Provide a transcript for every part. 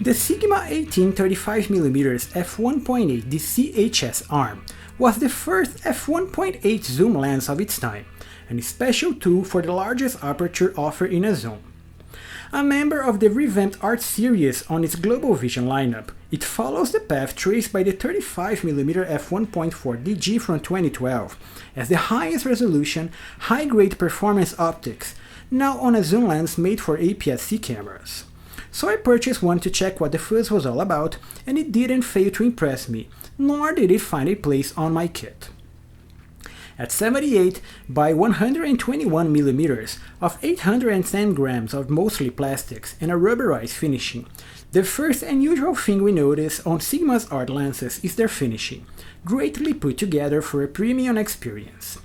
The Sigma 18-35mm f1.8 DC HSM was the first f1.8 zoom lens of its time, and a special tool for the largest aperture offered in a zoom. A member of the revamped Art series on its global vision lineup, it follows the path traced by the 35mm f1.4 DG from 2012 as the highest resolution, high-grade performance optics, now on a zoom lens made for APS-C cameras. So I purchased one to check what the fuzz was all about, and it didn't fail to impress me, nor did it find a place on my kit. At 78 by 121mm of 810 grams of mostly plastics and a rubberized finishing, the first and usual thing we notice on Sigma's art lenses is their finishing, greatly put together for a premium experience.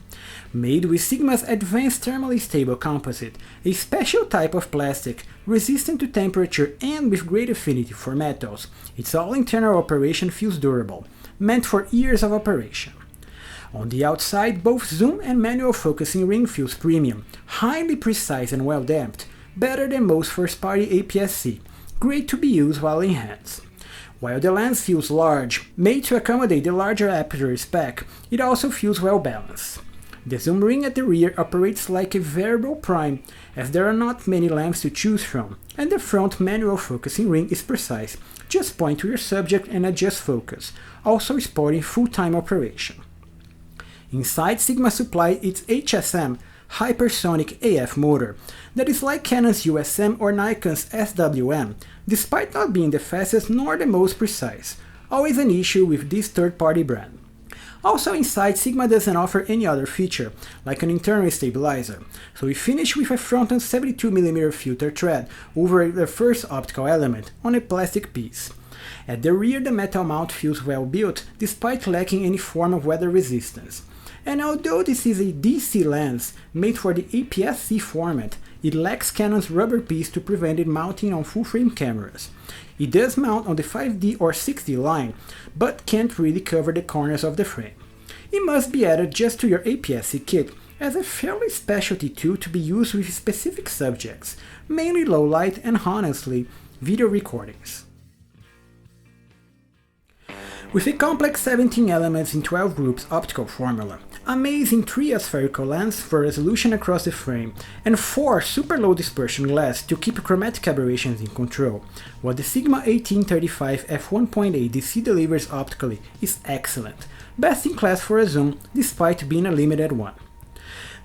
Made with Sigma's advanced thermally stable composite, a special type of plastic resistant to temperature and with great affinity for metals, its all-internal operation feels durable, meant for years of operation. On the outside, both zoom and manual focusing ring feels premium, highly precise and well-damped, better than most first-party APS-C, great to be used while in hands. While the lens feels large, made to accommodate the larger aperture spec, it also feels well-balanced. The zoom ring at the rear operates like a variable prime, as there are not many lamps to choose from, and the front manual focusing ring is precise, just point to your subject and adjust focus, also sporting full-time operation. Inside, Sigma supplies its HSM hypersonic AF motor that is like Canon's USM or Nikon's SWM, despite not being the fastest nor the most precise, always an issue with this third-party brand. Also inside, Sigma doesn't offer any other feature, like an internal stabilizer, so we finish with a front-end 72mm filter thread over the first optical element on a plastic piece. At the rear, the metal mount feels well built despite lacking any form of weather resistance. And although this is a DC lens made for the APS-C format, it lacks Canon's rubber piece to prevent it mounting on full-frame cameras. It does mount on the 5D or 6D line, but can't really cover the corners of the frame. It must be added just to your APS-C kit as a fairly specialty tool to be used with specific subjects, mainly low light and honestly, video recordings. With a complex 17 elements in 12 groups optical formula, amazing 3 aspherical lens for resolution across the frame, and 4 super low dispersion glass to keep chromatic aberrations in control, what the Sigma 1835 f1.8 DC delivers optically is excellent, best in class for a zoom despite being a limited one.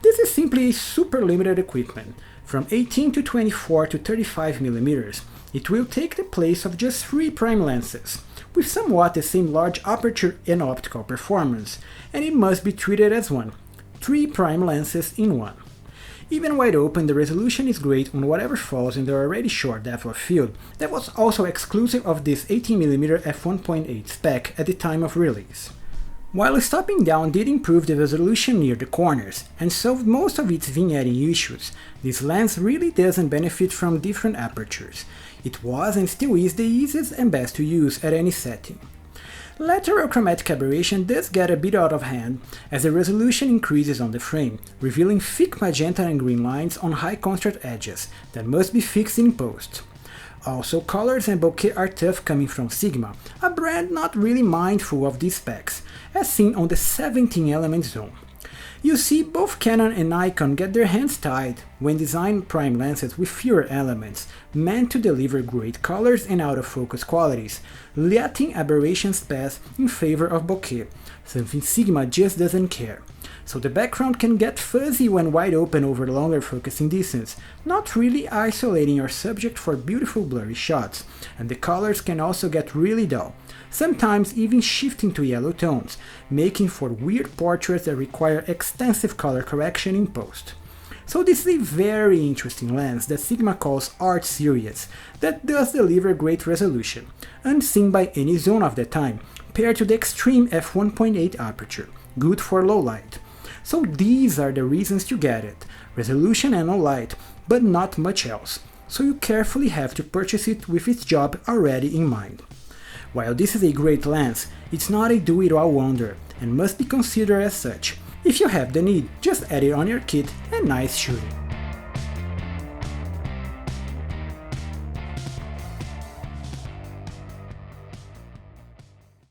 This is simply a super limited equipment, from 18 to 24 to 35mm, it will take the place of just 3 prime lenses, with somewhat the same large aperture and optical performance, and it must be treated as one, 3 prime lenses in one. Even wide open, the resolution is great on whatever falls in the already short depth of field that was also exclusive of this 18mm f1.8 spec at the time of release. While stopping down did improve the resolution near the corners and solved most of its vignetting issues, this lens really doesn't benefit from different apertures. It was and still is the easiest and best to use at any setting. Lateral chromatic aberration does get a bit out of hand as the resolution increases on the frame, revealing thick magenta and green lines on high contrast edges that must be fixed in post. Also, colors and bokeh are tough coming from Sigma, a brand not really mindful of these specs, as seen on the 17-element zoom. You see, both Canon and Nikon get their hands tied when designing prime lenses with fewer elements, meant to deliver great colors and out-of-focus qualities, letting aberrations pass in favor of bokeh, something Sigma just doesn't care. So the background can get fuzzy when wide open over longer focusing distance, not really isolating your subject for beautiful blurry shots, and the colors can also get really dull, sometimes even shifting to yellow tones, making for weird portraits that require extensive color correction in post. So this is a very interesting lens that Sigma calls Art series, that does deliver great resolution, unseen by any zoom of the time, paired to the extreme f1.8 aperture, good for low light. So these are the reasons to get it, resolution and low light, but not much else, so you carefully have to purchase it with its job already in mind. While this is a great lens, it's not a do-it-all wonder, and must be considered as such. If you have the need, just add it on your kit and nice shooting.